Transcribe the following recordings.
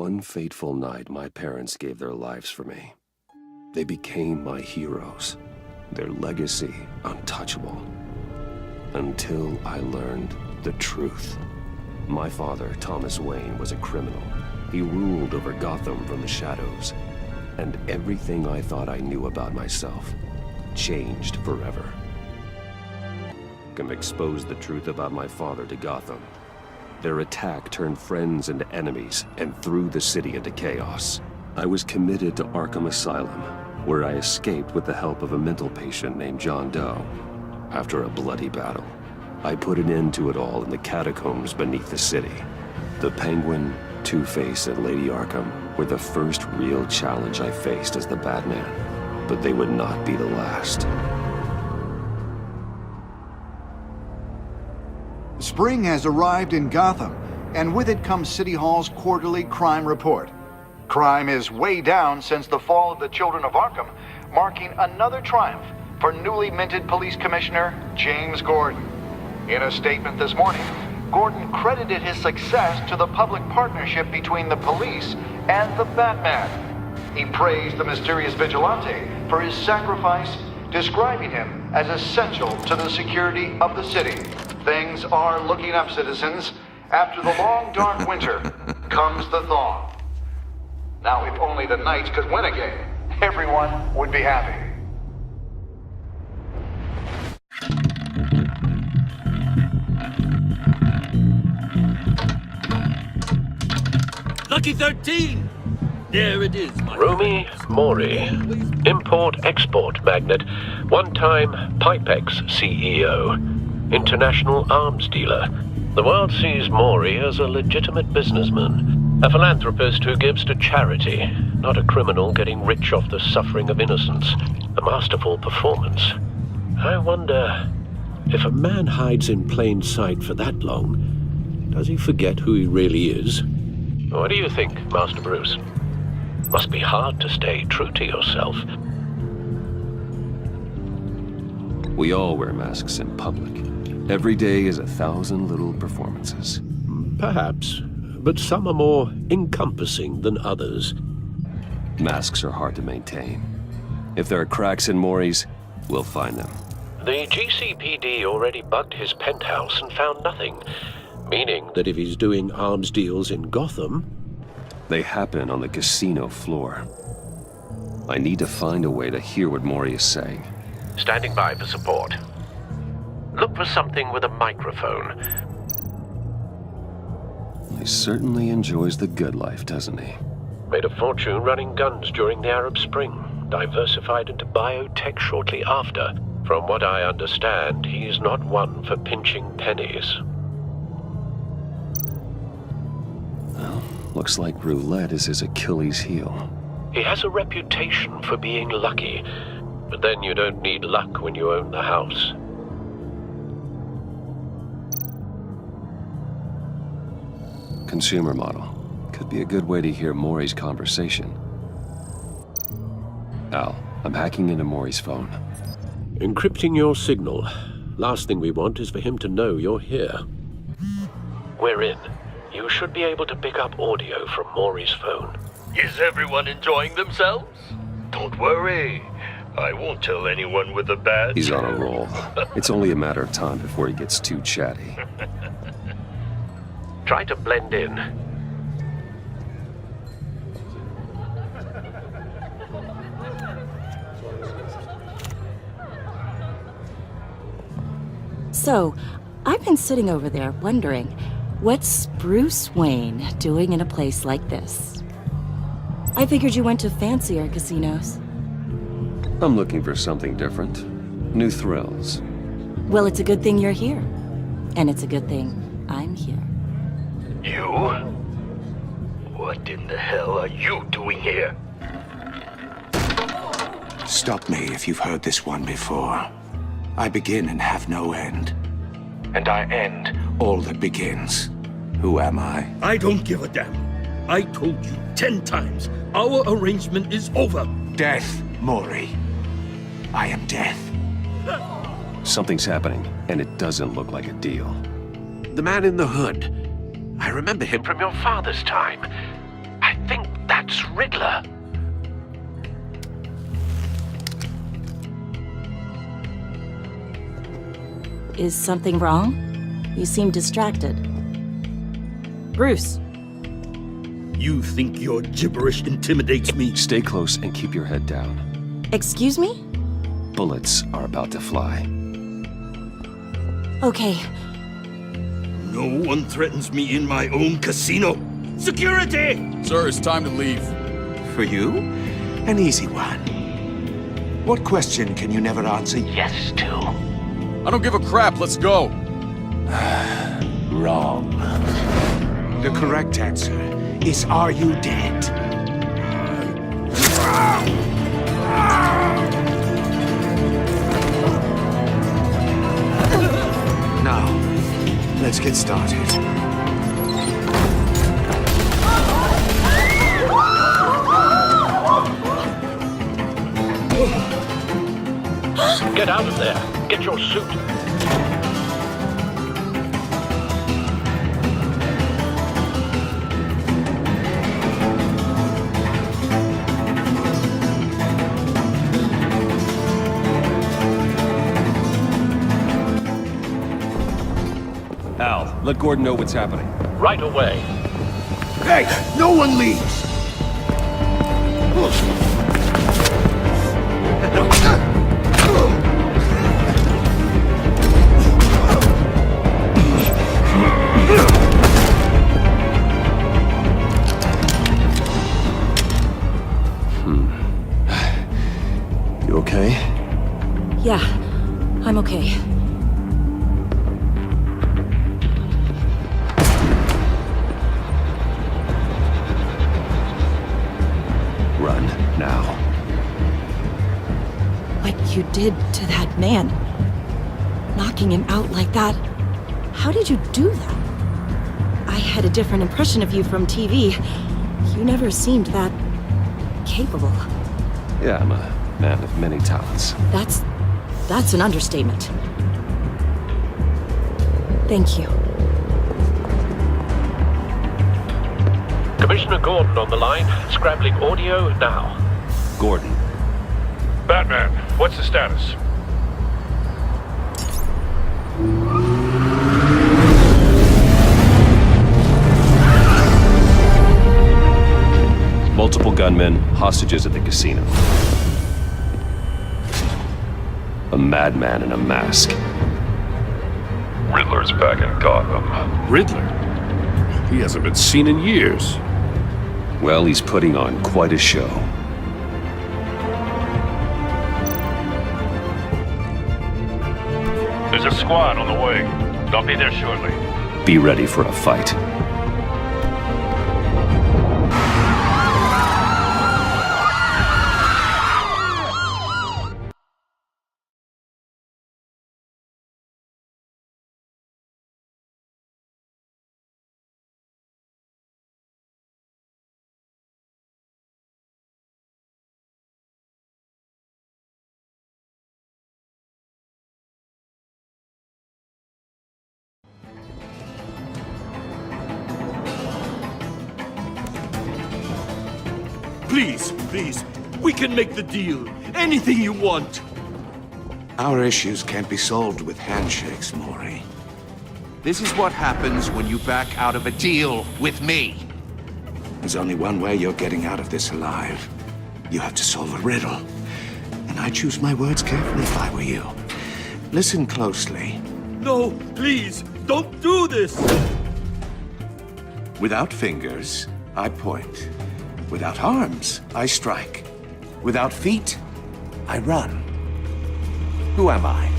one fateful night, my parents gave their lives for me. They became my heroes, their legacy untouchable. Until I learned the truth. My father, Thomas Wayne, was a criminal. He ruled over Gotham from the shadows. And everything I thought I knew about myself changed forever. Gotham exposed the truth about my father to Gotham. Their attack turned friends into enemies and threw the city into chaos. I was committed to Arkham Asylum, where I escaped with the help of a mental patient named John Doe. After a bloody battle, I put an end to it all in the catacombs beneath the city. The Penguin, Two-Face, and Lady Arkham were the first real challenge I faced as the Batman, but they would not be the last. Spring has arrived in Gotham, and with it comes City Hall's quarterly crime report. Crime is way down since the fall of the Children of Arkham, marking another triumph for newly minted Police Commissioner James Gordon. In a statement this morning, Gordon credited his success to the public partnership between the police and the Batman. He praised the mysterious vigilante for his sacrifice, describing him as essential to the security of the city. Things are looking up, citizens. After the long, dark winter comes the thaw. Now, if only the Knights could win again, everyone would be happy. Lucky 13! There it is, my Rumi Mori, import-export magnate, one-time Pipex CEO, international arms dealer. The world sees Mori as a legitimate businessman, a philanthropist who gives to charity, not a criminal getting rich off the suffering of innocence. A masterful performance. I wonder, if a man hides in plain sight for that long, does he forget who he really is? What do you think, Master Bruce? Must be hard to stay true to yourself. We all wear masks in public. Every day is 1,000 little performances. Perhaps, but some are more encompassing than others. Masks are hard to maintain. If there are cracks in Mori's, we'll find them. The GCPD already bugged his penthouse and found nothing. Meaning that if he's doing arms deals in Gotham... They happen on the casino floor. I need to find a way to hear what Mori is saying. Standing by for support. Look for something with a microphone. He certainly enjoys the good life, doesn't he? Made a fortune running guns during the Arab Spring. Diversified into biotech shortly after. From what I understand, he's not one for pinching pennies. Well, looks like roulette is his Achilles heel. He has a reputation for being lucky, but then you don't need luck when you own the house. Consumer model. Could be a good way to hear Mori's conversation. Al, I'm hacking into Mori's phone. Encrypting your signal. Last thing we want is for him to know you're here. We're in. You should be able to pick up audio from Mori's phone. Is everyone enjoying themselves? Don't worry. I won't tell anyone with a badge. He's on a roll. It's only a matter of time before he gets too chatty. Try to blend in. So, I've been sitting over there wondering, what's Bruce Wayne doing in a place like this? I figured you went to fancier casinos. I'm looking for something different. New thrills. Well, it's a good thing you're here. And it's a good thing I'm here. You? What in the hell are you doing here? Stop me if you've heard this one before. I begin and have no end. And I end all that begins. Who am I? I don't give a damn. I told you 10 times. Our arrangement is over. Death, Mori. I am death. Something's happening, and it doesn't look like a deal. The man in the hood. I remember him from your father's time. That's Riddler. Is something wrong? You seem distracted. Bruce. You think your gibberish intimidates me? Stay close and keep your head down. Excuse me? Bullets are about to fly. Okay. No one threatens me in my own casino. Security! Sir, it's time to leave. For you, an easy one. What question can you never answer yes to? I don't give a crap, let's go. Wrong. The correct answer is, are you dead? Now, let's get started. Get out of there. Get your suit. Al, let Gordon know what's happening. Right away. Hey, no one leaves! You okay? Yeah, I'm okay. Run, now. What you did to that man. Knocking him out like that. How did you do that? I had a different impression of you from TV. You never seemed that capable. Yeah, I'm a man of many talents. That's an understatement. Thank you. Commissioner Gordon on the line. Scrambling audio now. Gordon. Batman, what's the status? Multiple gunmen, hostages at the casino. A madman in a mask. Riddler's back in Gotham. Riddler? He hasn't been seen in years. Well, he's putting on quite a show. There's a squad on the way. They'll be there shortly. Be ready for a fight. Please, we can make the deal. Anything you want. Our issues can't be solved with handshakes, Maury. This is what happens when you back out of a deal with me. There's only one way you're getting out of this alive. You have to solve a riddle. And I choose my words carefully if I were you. Listen closely. No, please, don't do this. Without fingers, I point. Without arms, I strike. Without feet, I run. Who am I?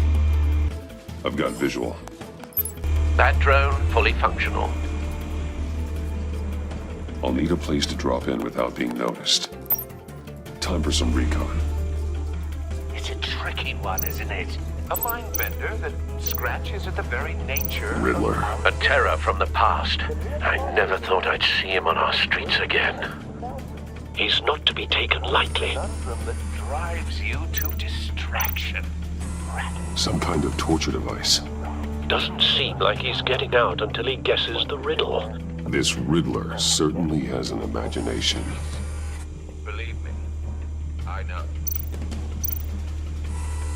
I've got visual. That drone fully functional. I'll need a place to drop in without being noticed. Time for some recon. It's a tricky one, isn't it? A mind bender that scratches at the very nature Riddler. A terror from the past. I never thought I'd see him on our streets again. He's not to be taken lightly. that drives you to distraction. Some kind of torture device. Doesn't seem like he's getting out until he guesses the riddle. This Riddler certainly has an imagination.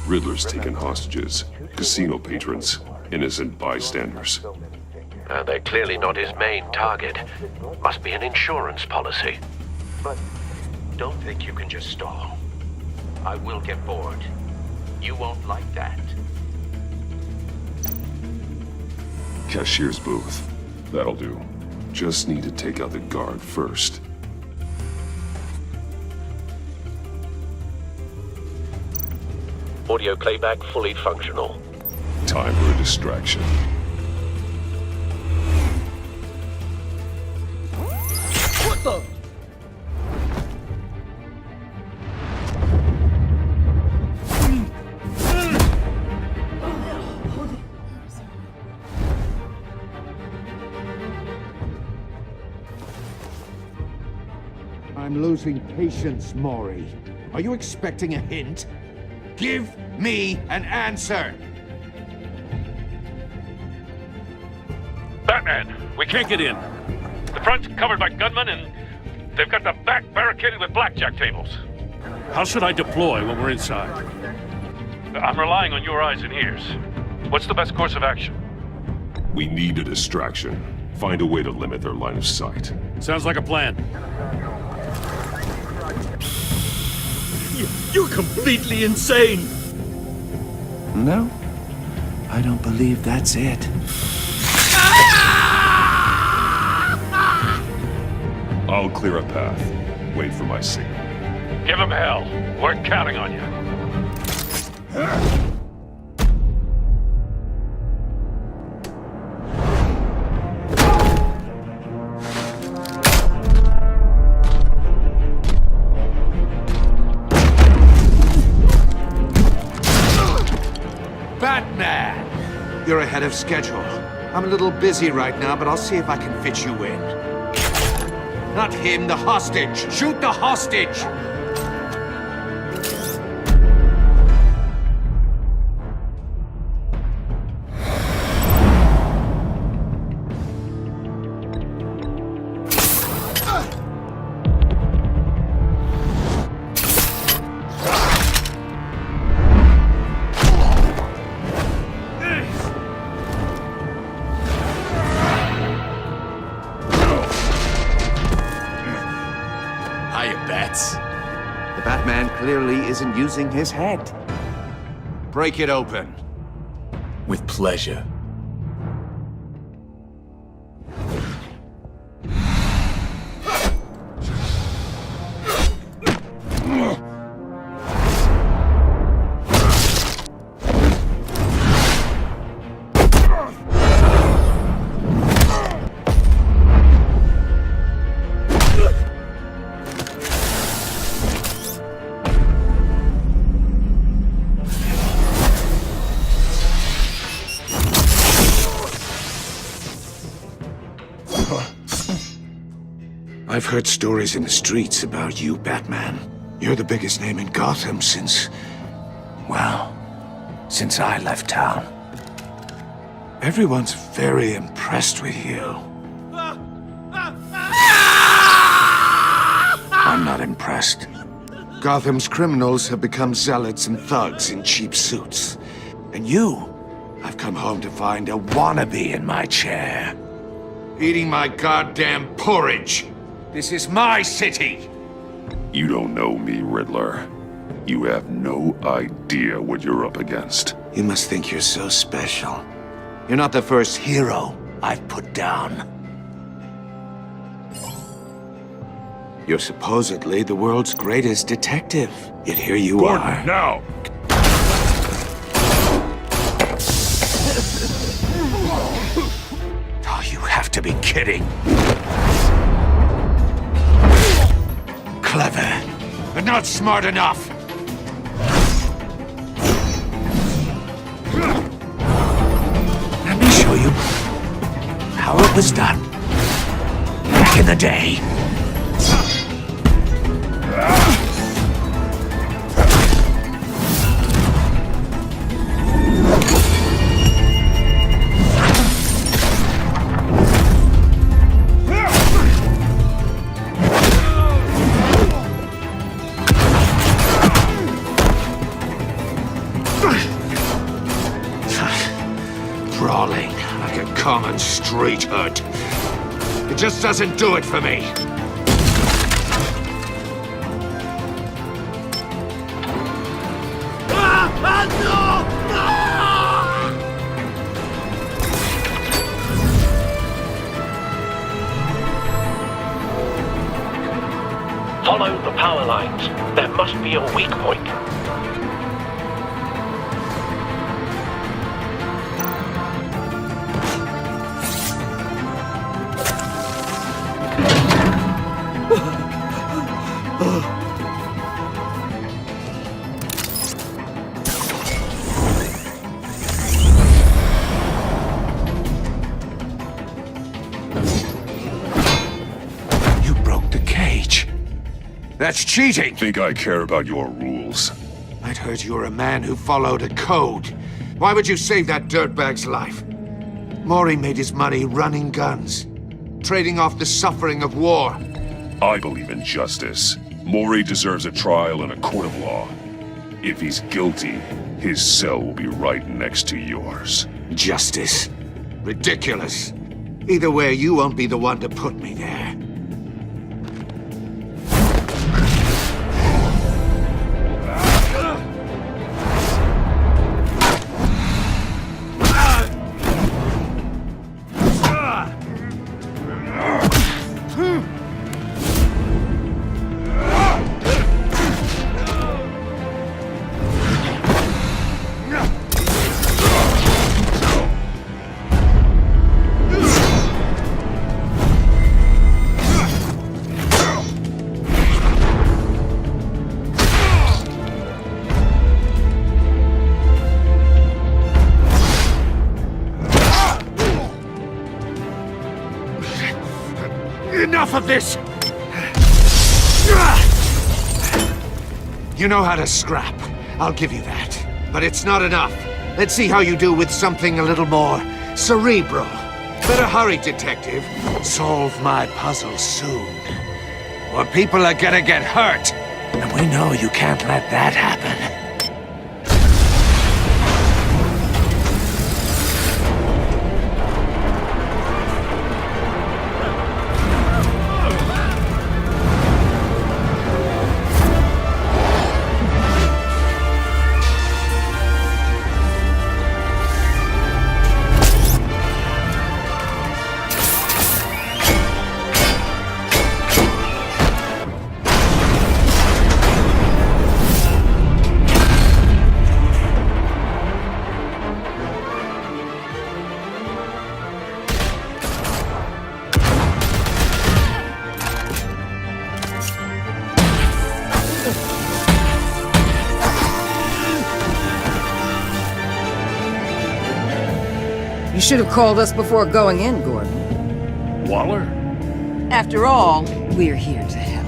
Riddler's taken hostages, casino patrons, innocent bystanders. They're clearly not his main target. Must be an insurance policy. But don't think you can just stall. I will get bored. You won't like that. Cashier's booth. That'll do. Just need to take out the guard first. Audio playback fully functional. Time for a distraction. What the? I'm losing patience, Maury. Are you expecting a hint? Give me an answer! Batman, we can't get in. The front's covered by gunmen, and they've got the back barricaded with blackjack tables. How should I deploy when we're inside? I'm relying on your eyes and ears. What's the best course of action? We need a distraction. Find a way to limit their line of sight. Sounds like a plan. You're completely insane! No, I don't believe that's it. I'll clear a path. Wait for my signal. Give him hell. We're counting on you. Batman! You're ahead of schedule. I'm a little busy right now, but I'll see if I can fit you in. Not him, the hostage! Shoot the hostage! The Batman clearly isn't using his head. Break it open. With pleasure. I've heard stories in the streets about you, Batman. You're the biggest name in Gotham since I left town. Everyone's very impressed with you. I'm not impressed. Gotham's criminals have become zealots and thugs in cheap suits. And I've come home to find a wannabe in my chair. Eating my goddamn porridge. This is my city! You don't know me, Riddler. You have no idea what you're up against. You must think you're so special. You're not the first hero I've put down. You're supposedly the world's greatest detective. Yet here you are. Now! Oh, you have to be kidding. Clever, but not smart enough. Let me show you how it was done back in the day. Sprawling like a common street hood. It just doesn't do it for me. Follow the power lines. There must be a weak point. You broke the cage. That's cheating! Think I care about your rules? I'd heard you were a man who followed a code. Why would you save that dirtbag's life? Maury made his money running guns, trading off the suffering of war. I believe in justice. Maury deserves a trial in a court of law. If he's guilty, his cell will be right next to yours. Justice. Ridiculous. Either way, you won't be the one to put me there. Enough of this! You know how to scrap. I'll give you that. But it's not enough. Let's see how you do with something a little more cerebral. Better hurry, detective. Solve my puzzle soon. Or people are gonna get hurt. And we know you can't let that happen. You should have called us before going in, Gordon. Waller? After all, we're here to help.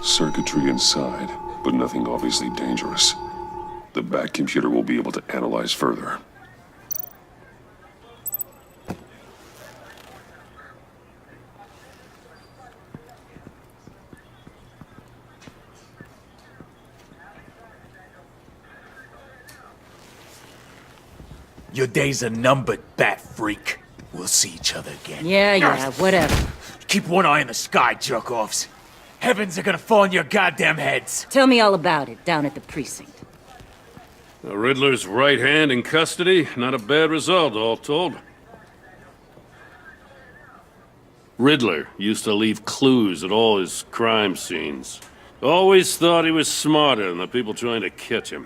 Circuitry inside, but nothing obviously dangerous. The back computer will be able to analyze further. Your days are numbered, bat freak. We'll see each other again. Yeah, whatever. Keep one eye in the sky, jerk-offs. Heavens are gonna fall on your goddamn heads. Tell me all about it down at the precinct. The Riddler's right hand in custody. Not a bad result, all told. Riddler used to leave clues at all his crime scenes. Always thought he was smarter than the people trying to catch him.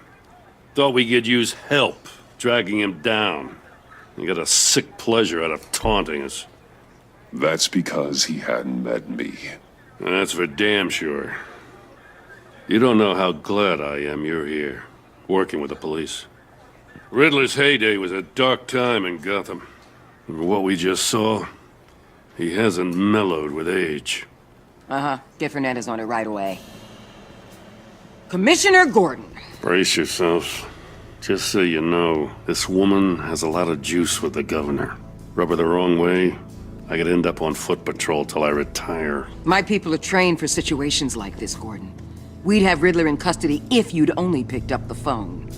Thought we could use help dragging him down. He got a sick pleasure out of taunting us. That's because he hadn't met me. That's for damn sure. You don't know how glad I am you're here, working with the police. Riddler's heyday was a dark time in Gotham. And what we just saw, he hasn't mellowed with age. Get Fernandez on it right away. Commissioner Gordon. Brace yourselves. Just so you know, this woman has a lot of juice with the governor. Rub her the wrong way, I could end up on foot patrol till I retire. My people are trained for situations like this, Gordon. We'd have Riddler in custody if you'd only picked up the phone.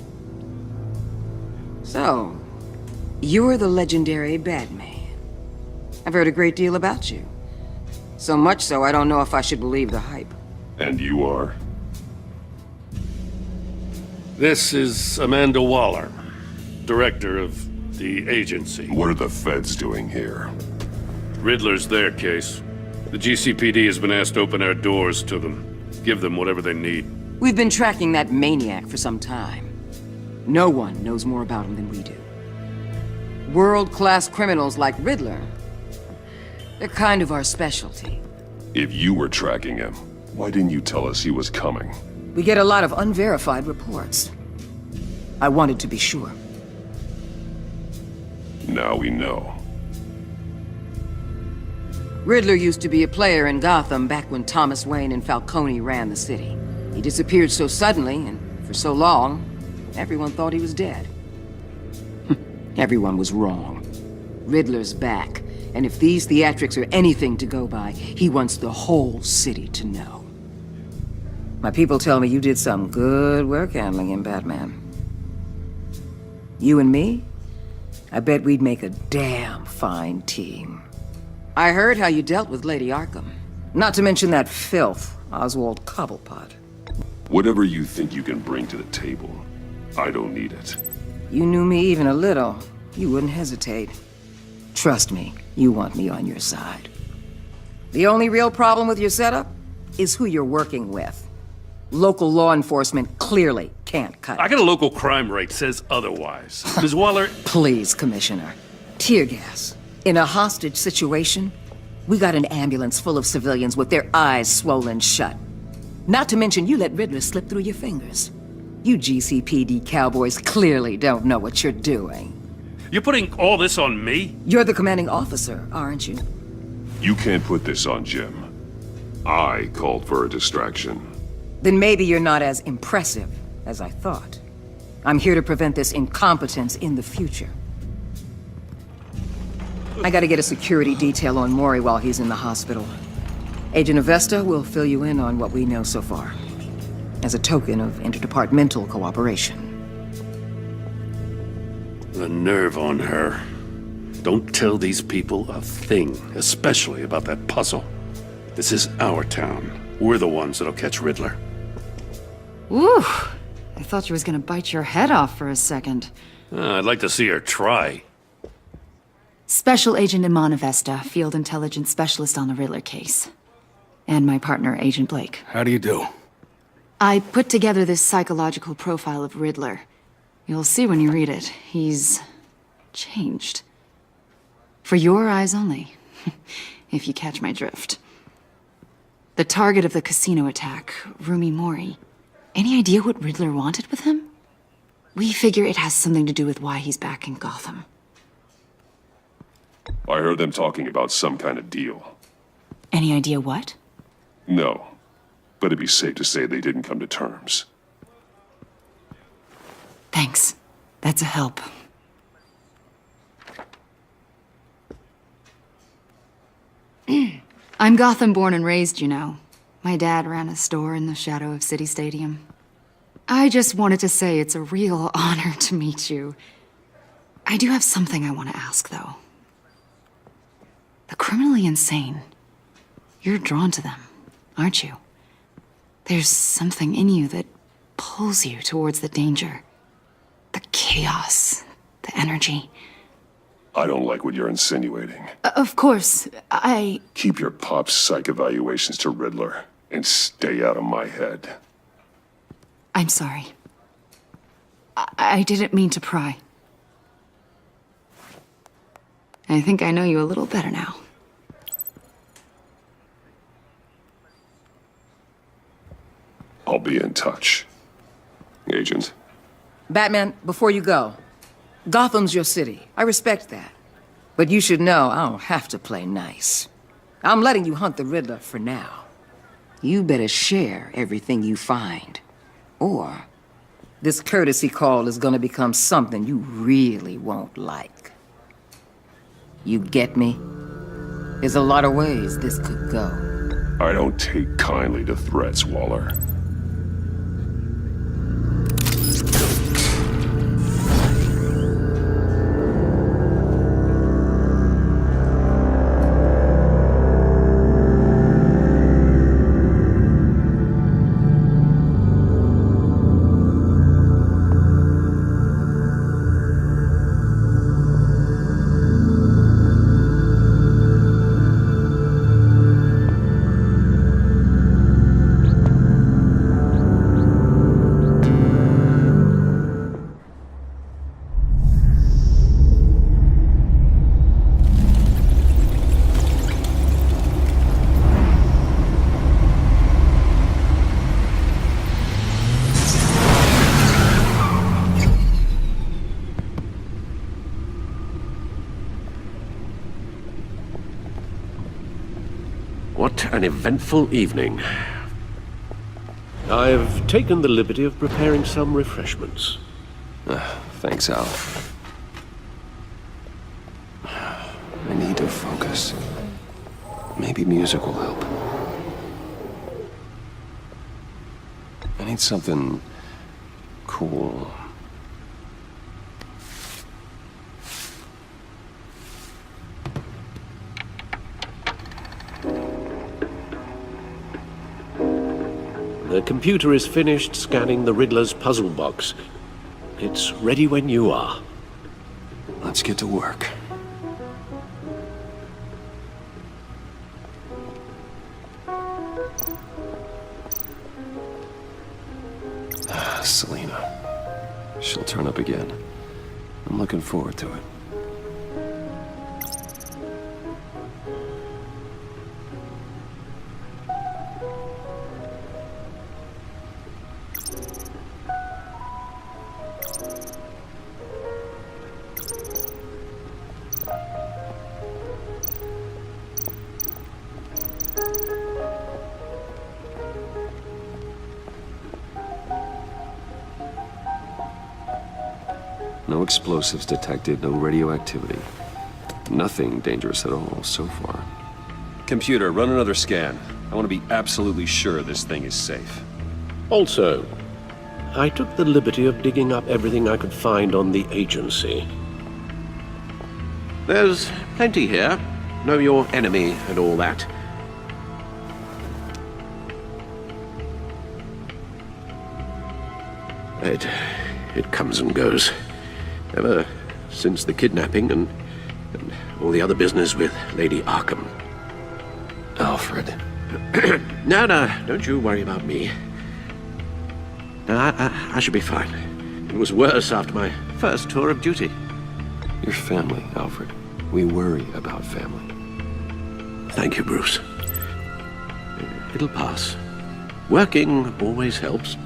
So, you're the legendary Batman. I've heard a great deal about you. So much so, I don't know if I should believe the hype. And you are? This is Amanda Waller, director of the agency. What are the feds doing here? Riddler's their case. The GCPD has been asked to open our doors to them. Give them whatever they need. We've been tracking that maniac for some time. No one knows more about him than we do. World-class criminals like Riddler, they're kind of our specialty. If you were tracking him, why didn't you tell us he was coming? We get a lot of unverified reports. I wanted to be sure. Now we know. Riddler used to be a player in Gotham back when Thomas Wayne and Falcone ran the city. He disappeared so suddenly and for so long, everyone thought he was dead. Everyone was wrong. Riddler's back, and if these theatrics are anything to go by, he wants the whole city to know. My people tell me you did some good work handling him, Batman. You and me? I bet we'd make a damn fine team. I heard how you dealt with Lady Arkham. Not to mention that filth, Oswald Cobblepot. Whatever you think you can bring to the table, I don't need it. You knew me even a little, you wouldn't hesitate. Trust me, you want me on your side. The only real problem with your setup is who you're working with. Local law enforcement clearly can't cut it. I got a local crime rate says otherwise. Ms. Waller... Please, Commissioner. Tear gas. In a hostage situation, we got an ambulance full of civilians with their eyes swollen shut. Not to mention you let Riddler slip through your fingers. You GCPD cowboys clearly don't know what you're doing. You're putting all this on me? You're the commanding officer, aren't you? You can't put this on Jim. I called for a distraction. Then maybe you're not as impressive as I thought. I'm here to prevent this incompetence in the future. I gotta get a security detail on Maury while he's in the hospital. Agent Avesta will fill you in on what we know so far, as a token of interdepartmental cooperation. The nerve on her. Don't tell these people a thing, especially about that puzzle. This is our town. We're the ones that'll catch Riddler. Ooh, I thought you was gonna bite your head off for a second. I'd like to see her try. Special Agent Iman Avesta, Field Intelligence Specialist on the Riddler case. And my partner, Agent Blake. How do you do? I put together this psychological profile of Riddler. You'll see when you read it. He's changed. For your eyes only, if you catch my drift. The target of the casino attack, Rumi Mori. Any idea what Riddler wanted with him? We figure it has something to do with why he's back in Gotham. I heard them talking about some kind of deal. Any idea what? No, but it'd be safe to say they didn't come to terms. Thanks. That's a help. I'm Gotham born and raised, you know. My dad ran a store in the shadow of City Stadium. I just wanted to say it's a real honor to meet you. I do have something I want to ask, though. The criminally insane. You're drawn to them, aren't you? There's something in you that pulls you towards the danger. The chaos, the energy. I don't like what you're insinuating. Of course, Keep your pop psych evaluations to Riddler and stay out of my head. I'm sorry. I didn't mean to pry. I think I know you a little better now. I'll be in touch. Agent. Batman, before you go, Gotham's your city. I respect that. But you should know I don't have to play nice. I'm letting you hunt the Riddler for now. You better share everything you find. Or this courtesy call is gonna become something you really won't like. You get me? There's a lot of ways this could go. I don't take kindly to threats, Waller. What an eventful evening. I've taken the liberty of preparing some refreshments. Thanks, Al. I need to focus. Maybe music will help. I need something cool. The computer is finished scanning the Riddler's puzzle box. It's ready when you are. Let's get to work. Selena. She'll turn up again. I'm looking forward to it. No explosives detected, no radioactivity. Nothing dangerous at all so far. Computer, run another scan. I want to be absolutely sure this thing is safe. Also, I took the liberty of digging up everything I could find on the agency. There's plenty here. Know your enemy and all that. It comes and goes. Ever since the kidnapping and all the other business with Lady Arkham. Alfred. No, don't you worry about me. No, I should be fine. It was worse after my first tour of duty. Your family, Alfred. We worry about family. Thank you, Bruce. It'll pass. Working always helps.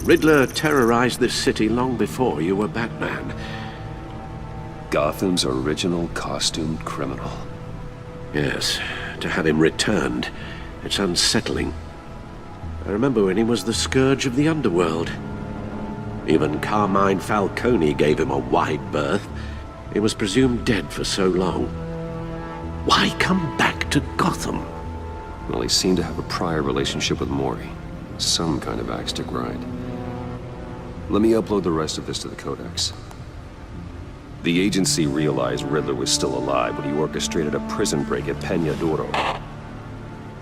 Riddler terrorized this city long before you were Batman. Gotham's original costumed criminal. Yes, to have him returned, it's unsettling. I remember when he was the scourge of the underworld. Even Carmine Falcone gave him a wide berth. He was presumed dead for so long. Why come back to Gotham? Well, he seemed to have a prior relationship with Maury. Some kind of axe to grind. Let me upload the rest of this to the Codex. The agency realized Riddler was still alive when he orchestrated a prison break at Peña Duro.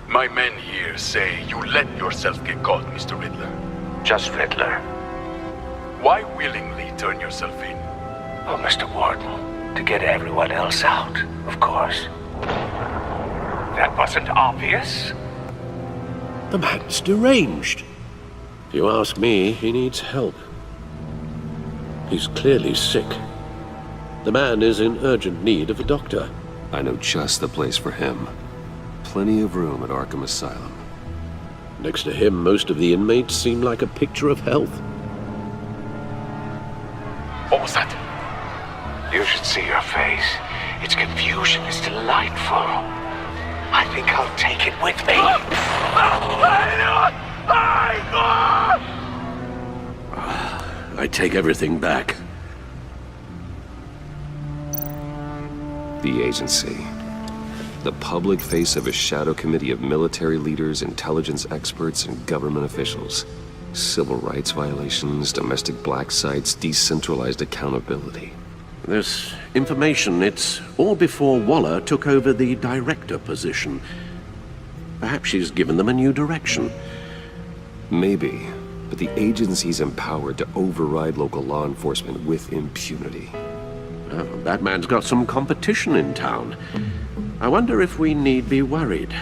My men here say you let yourself get caught, Mr. Riddler. Just Riddler. Why willingly turn yourself in? Oh, Mr. Warden, to get everyone else out, of course. That wasn't obvious? The man's deranged. If you ask me, he needs help. He's clearly sick. The man is in urgent need of a doctor. I know just the place for him. Plenty of room at Arkham Asylum. Next to him, most of the inmates seem like a picture of health. What was that? You should see your face. Its confusion is delightful. I think I'll take it with me. I take everything back. The agency. The public face of a shadow committee of military leaders, intelligence experts, and government officials. Civil rights violations, domestic black sites, decentralized accountability. This information, it's all before Waller took over the director position. Perhaps she's given them a new direction. Maybe, but the agency's empowered to override local law enforcement with impunity. Oh, Batman's got some competition in town. I wonder if we need be worried.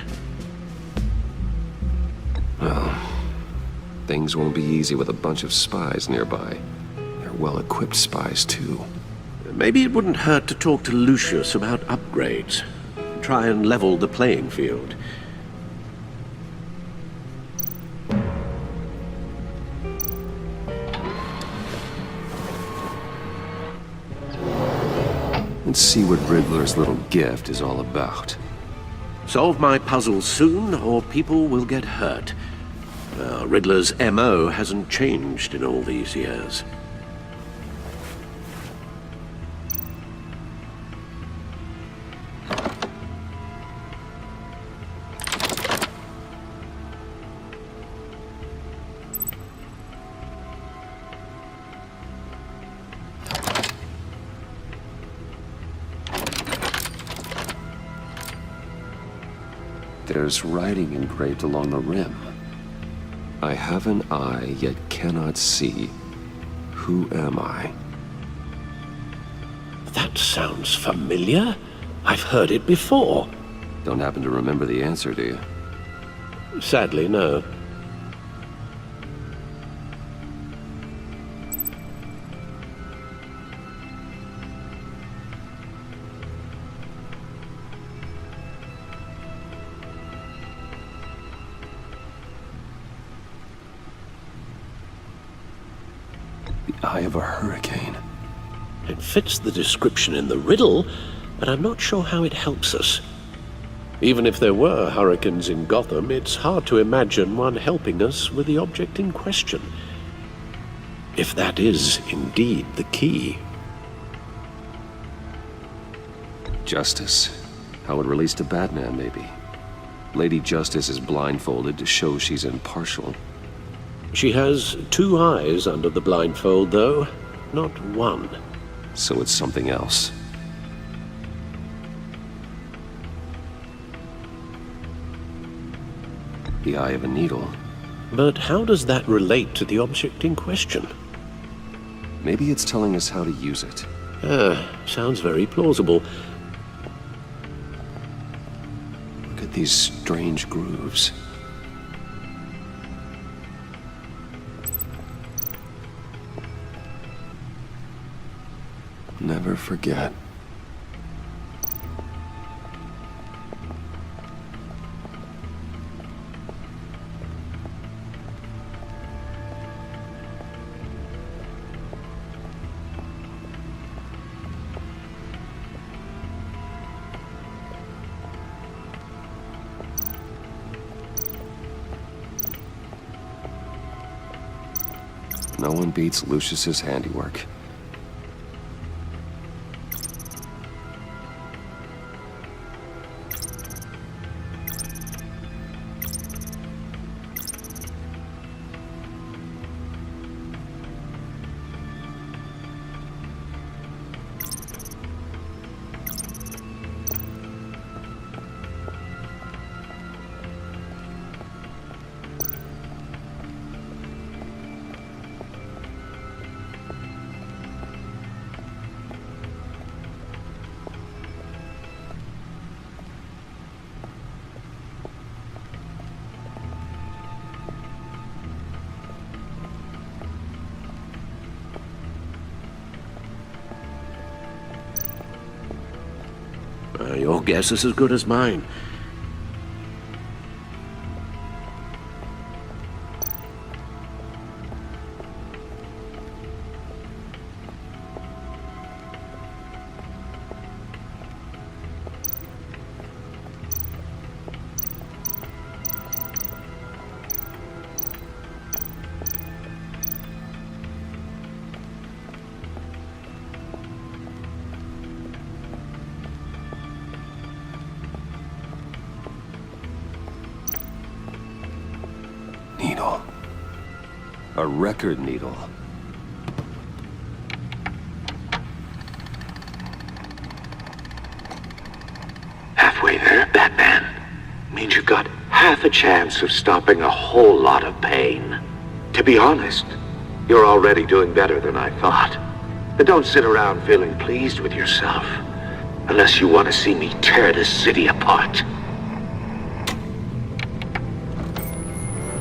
Well, things won't be easy with a bunch of spies nearby. They're well-equipped spies, too. Maybe it wouldn't hurt to talk to Lucius about upgrades. Try and level the playing field. Let's see what Riddler's little gift is all about. Solve my puzzle soon, or people will get hurt. Riddler's M.O. hasn't changed in all these years. There's writing engraved along the rim. I have an eye, yet cannot see. Who am I? That sounds familiar. I've heard it before. Don't happen to remember the answer, do you? Sadly, no. Eye of a hurricane. It fits the description in the riddle, but I'm not sure how it helps us. Even if there were hurricanes in Gotham, it's hard to imagine one helping us with the object in question. If that is indeed the key. Justice. How it relates to Batman, maybe. Lady Justice is blindfolded to show she's impartial. She has two eyes under the blindfold, though, not one. So it's something else. The eye of a needle. But how does that relate to the object in question? Maybe it's telling us how to use it. Sounds very plausible. Look at these strange grooves. Never forget. No one beats Lucius's handiwork. Your guess is as good as mine. Needle. A record needle. Halfway there, Batman. Means you've got half a chance of stopping a whole lot of pain. To be honest, you're already doing better than I thought. But don't sit around feeling pleased with yourself. Unless you want to see me tear this city apart.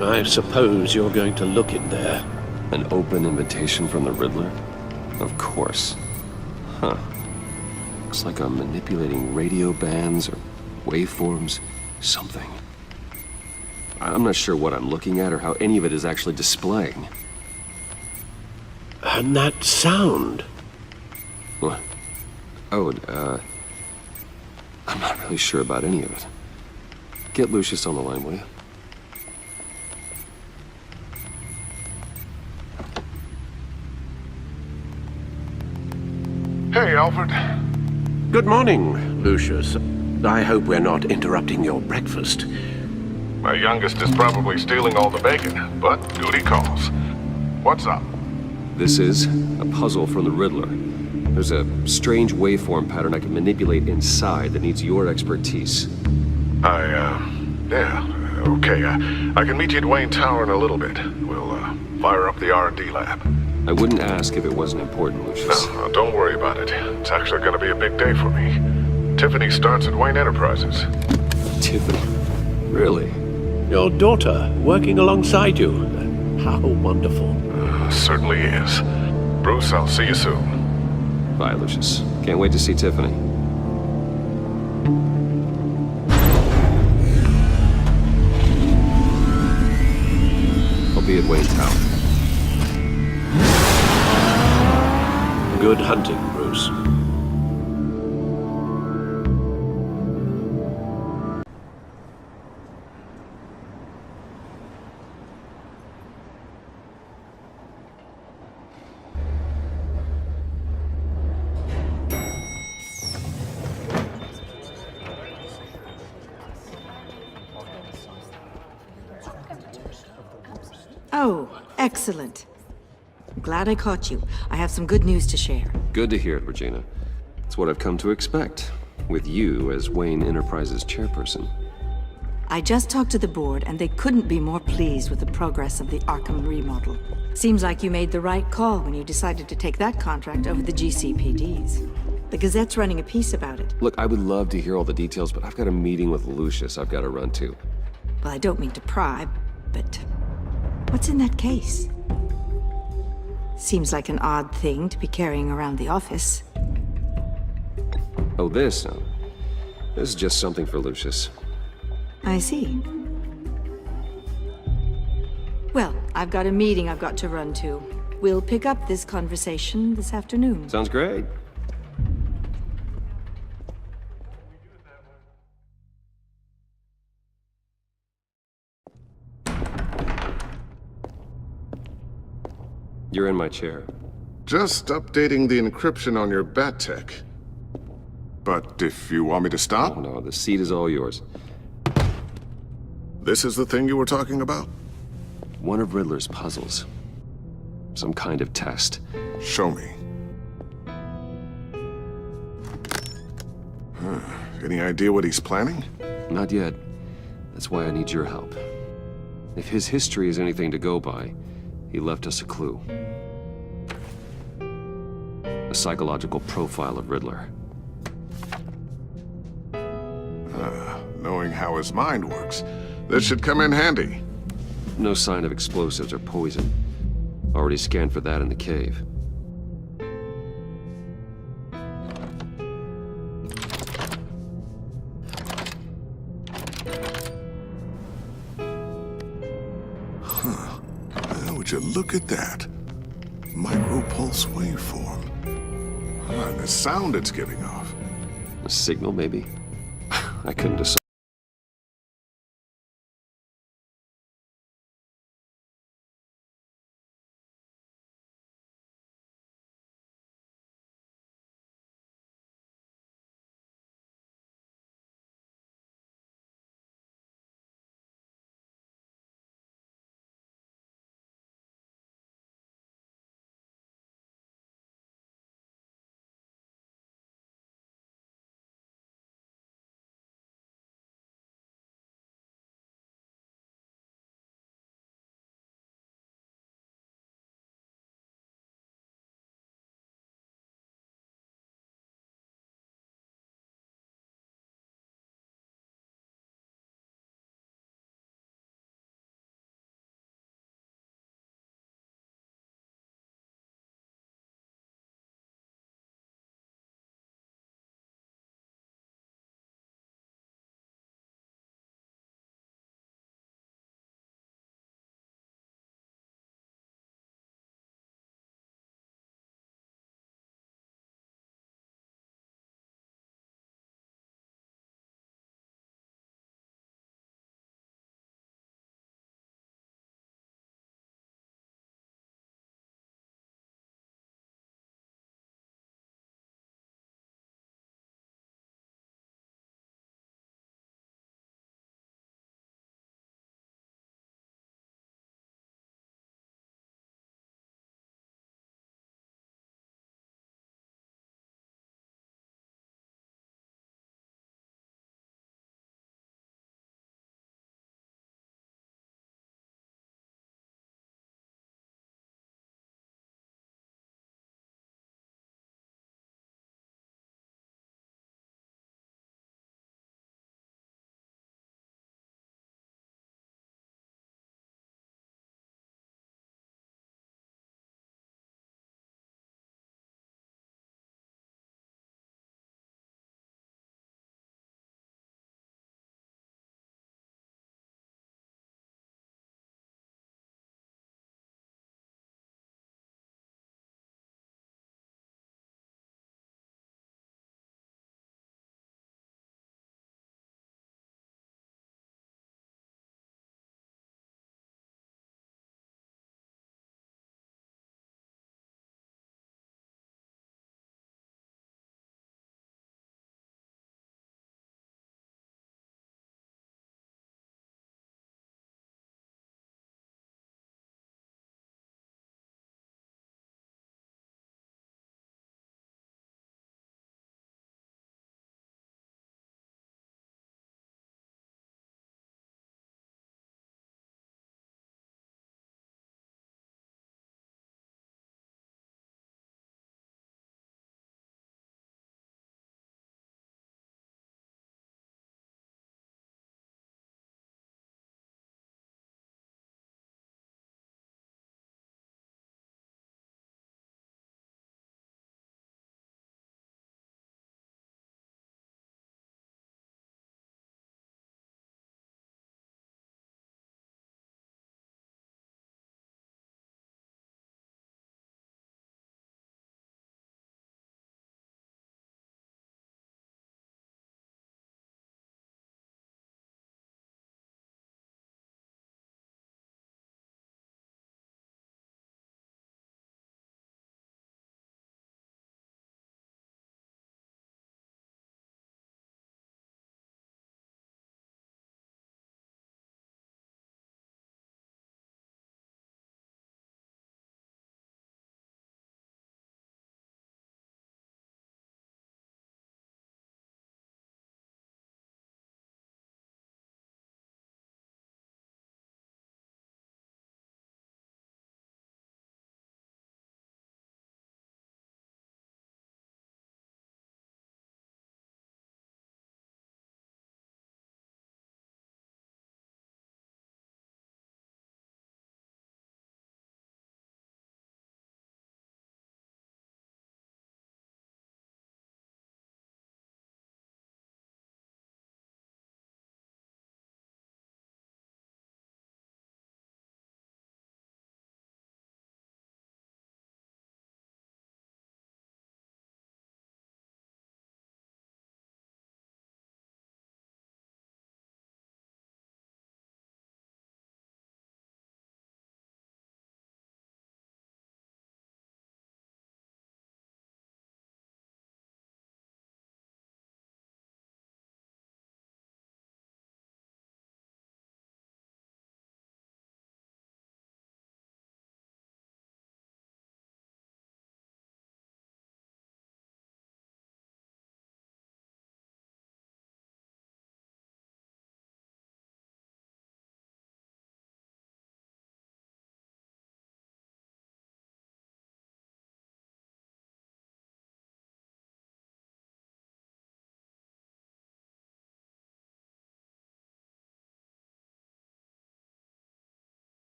I suppose you're going to look in there. An open invitation from the Riddler? Of course. Huh. Looks like I'm manipulating radio bands or waveforms. Something. I'm not sure what I'm looking at or how any of it is actually displaying. And that sound. What? Oh, I'm not really sure about any of it. Get Lucius on the line, will you? Hey, Alfred. Good morning, Lucius. I hope we're not interrupting your breakfast. My youngest is probably stealing all the bacon, but duty calls. What's up? This is a puzzle from the Riddler. There's a strange waveform pattern I can manipulate inside that needs your expertise. Yeah, okay. I can meet you at Wayne Tower in a little bit. We'll, fire up the R&D lab. I wouldn't ask if it wasn't important, Lucius. No, don't worry about it. It's actually gonna be a big day for me. Tiffany starts at Wayne Enterprises. Tiffany? Really? Your daughter working alongside you. How wonderful. Certainly is. Bruce, I'll see you soon. Bye, Lucius. Can't wait to see Tiffany. I'll be at Wayne Tower. Good hunting, Bruce. Oh, excellent. I'm glad I caught you. I have some good news to share. Good to hear it, Regina. It's what I've come to expect, with you as Wayne Enterprises chairperson. I just talked to the board, and they couldn't be more pleased with the progress of the Arkham remodel. Seems like you made the right call when you decided to take that contract over the GCPD's. The Gazette's running a piece about it. Look, I would love to hear all the details, but I've got a meeting with Lucius I've got to run to. Well, I don't mean to pry, but what's in that case? Seems like an odd thing to be carrying around the office. Oh, this? No. This is just something for Lucius. I see. Well, I've got a meeting I've got to run to. We'll pick up this conversation this afternoon. Sounds great. You're in my chair. Just updating the encryption on your bat tech. But if you want me to stop... Oh, no, the seat is all yours. This is the thing you were talking about? One of Riddler's puzzles. Some kind of test. Show me. Any idea what he's planning? Not yet. That's why I need your help. If his history is anything to go by, he left us a clue. A psychological profile of Riddler. Knowing how his mind works, this should come in handy. No sign of explosives or poison. Already scanned for that in the cave. Would you look at that? Micropulse waveform. And the sound it's giving off. A signal, maybe? I couldn't decide.